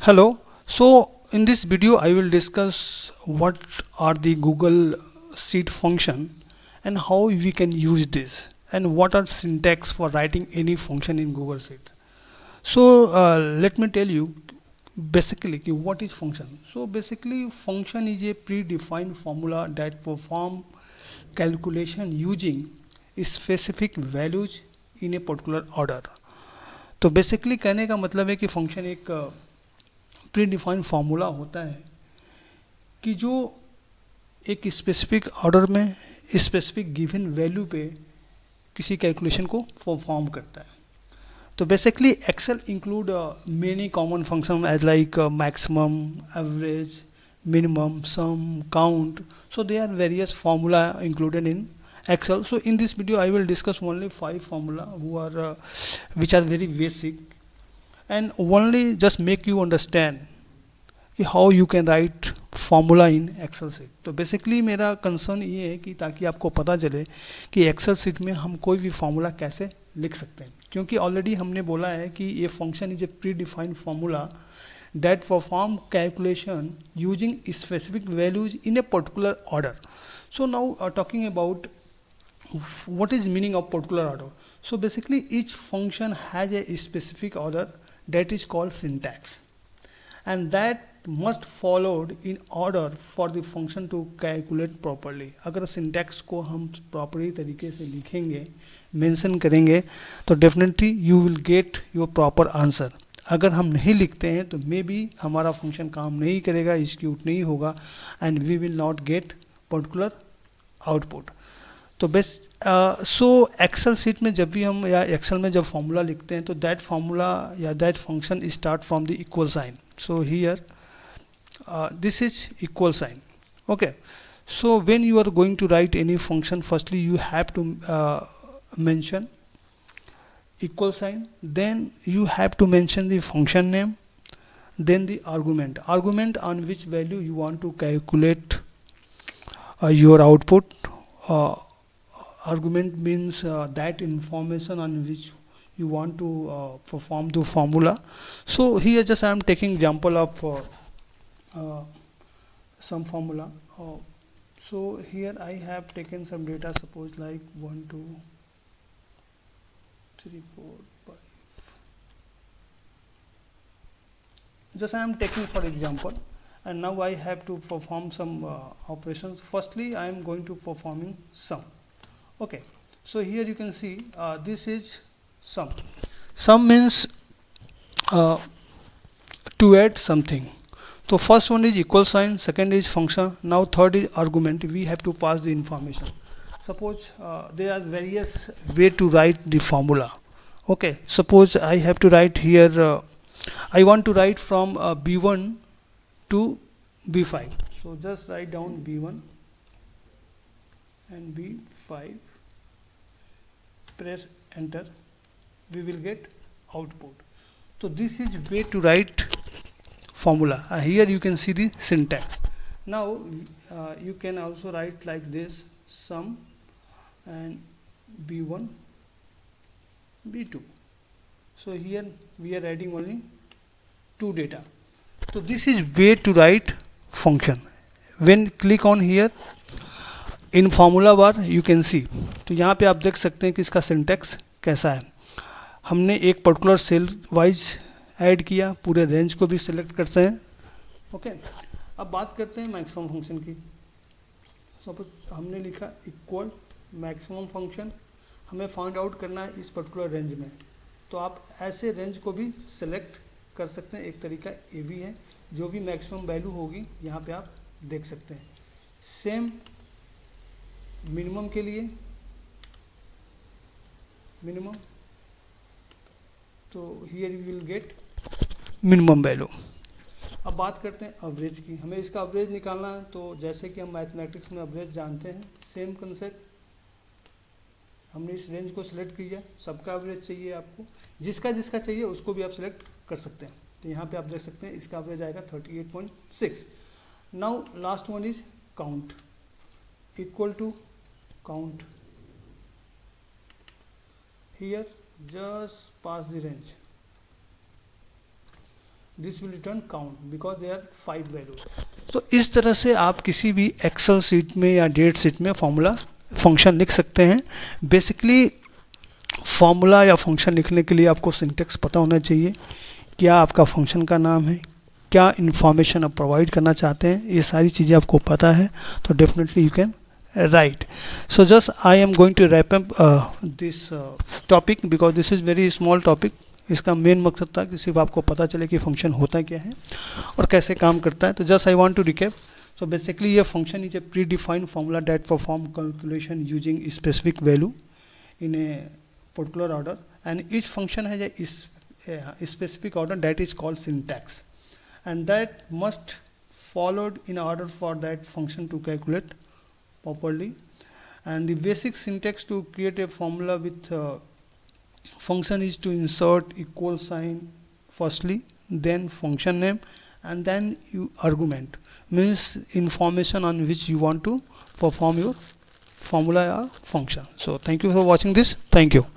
Hello. So in this video I will discuss what are the Google Sheet function and how we can use this and what are syntax for writing any function in Google Sheet. So let me tell you basically what is function. So basically function is a predefined formula that perform calculation using specific values in a particular order. तो basically कहने का मतलब है कि function एक pre defined formula होता है कि जो एक स्पेसिफिक ऑर्डर में स्पेसिफिक गिवन वैल्यू पे किसी कैलकुलेशन को परफॉर्म करता है. तो basically Excel include many common function as like maximum, average, minimum, sum, count. So there are various formula included in Excel. So in this video I will discuss only 5 formula which are very basic and only just make you understand how you can write formula in Excel sheet. तो basically मेरा concern ये है कि ताकि आपको पता चले कि एक्सेल शीट में हम कोई भी फार्मूला कैसे लिख सकते हैं, क्योंकि ऑलरेडी हमने बोला है कि ये function is a pre defined formula that perform calculation using specific values in a particular order. So now talking about what is meaning of particular order. So basically each function has a specific order that is called syntax, and that must followed in order for the function to calculate properly. अगर syntax को हम properly तरीके से लिखेंगे, mention करेंगे, तो definitely you will get your proper answer. अगर हम नहीं लिखते हैं तो मे बी हमारा फंक्शन काम नहीं करेगा, एग्जीक्यूट नहीं होगा and we will not get particular output. तो बेस्ट सो एक्सेल शीट में जब भी हम या एक्सेल में जब फॉर्मूला लिखते हैं तो दैट फार्मूला या that function start from the equal sign. So here this is equal sign. Okay, so when you are going to write any function, firstly you have to mention equal sign, then you have to mention the function name, then the argument on which value you want to calculate your output. Argument means that information on which you want to perform the formula. So here just I am taking example of some formula. So here I have taken some data, suppose like 1 2 3 4 5. Just I am taking for example, and now I have to perform some operations. Firstly I am going to performing sum. Okay, so here you can see this is sum. Sum means to add something. So first one is equal sign, second is function, now third is argument. We have to pass the information. Suppose there are various way to write the formula. Okay, suppose I have to write here I want to write from B1 to B5. So just write down B1 and B5, press enter, we will get output. So this is way to write formula. Here you can see the syntax. Now you can also write like this, sum and B1 B2. So here we are writing only two data. So this is way to write function. When click on here in formula bar you can see, तो यहाँ पे आप देख सकते हैं कि इसका syntax कैसा है. हमने एक पर्टिकुलर सेल वाइज ऐड किया, पूरे रेंज को भी सिलेक्ट करते हैं. ओके, अब बात करते हैं मैक्सिमम फंक्शन की. सपोज हमने लिखा इक्वल मैक्सिमम फंक्शन, हमें फाइंड आउट करना है इस पर्टिकुलर रेंज में, तो आप ऐसे रेंज को भी सिलेक्ट कर सकते हैं. एक तरीका ये भी है, जो भी मैक्सिमम वैल्यू होगी यहाँ पे आप देख सकते हैं. सेम मिनिमम के लिए मिनिमम, तो here you will get minimum value. अब बात करते हैं एवरेज की. हमें इसका एवरेज निकालना है, तो जैसे कि हम मैथमेटिक्स में एवरेज जानते हैं, सेम कंसेप्ट. हमने इस रेंज को सिलेक्ट किया, सबका एवरेज चाहिए आपको, जिसका जिसका चाहिए उसको भी आप सिलेक्ट कर सकते हैं. तो यहाँ पे आप देख सकते हैं इसका एवरेज आएगा 38.6. Now last one is count, equal to count. Here just pass the range. This will return count because they are 5 values. तो इस तरह से आप किसी भी एक्सेल शीट में या डेट शीट में फॉर्मूला फंक्शन लिख सकते हैं। बेसिकली फॉर्मूला या फंक्शन लिखने के लिए आपको सिंटेक्स पता होना चाहिए, क्या आपका फंक्शन का नाम है, क्या इन्फॉर्मेशन आप प्रोवाइड करना चाहते हैं, ये सारी चीज़ें आपको पता है तो definitely you can write. So just I am going to wrap up this topic because this is very small topic. इसका मेन मकसद था कि सिर्फ आपको पता चले कि फंक्शन होता क्या है और कैसे काम करता है। तो just I want to recap. So basically ये function is a predefined formula that perform calculation using specific value in a particular order, and each function has a specific order that is called syntax, and that must followed in order for that function to calculate properly. And the basic syntax to create a formula with function is to insert equal sign firstly, then function name, and then you argument means information on which you want to perform your formula or function. So thank you for watching this. Thank you.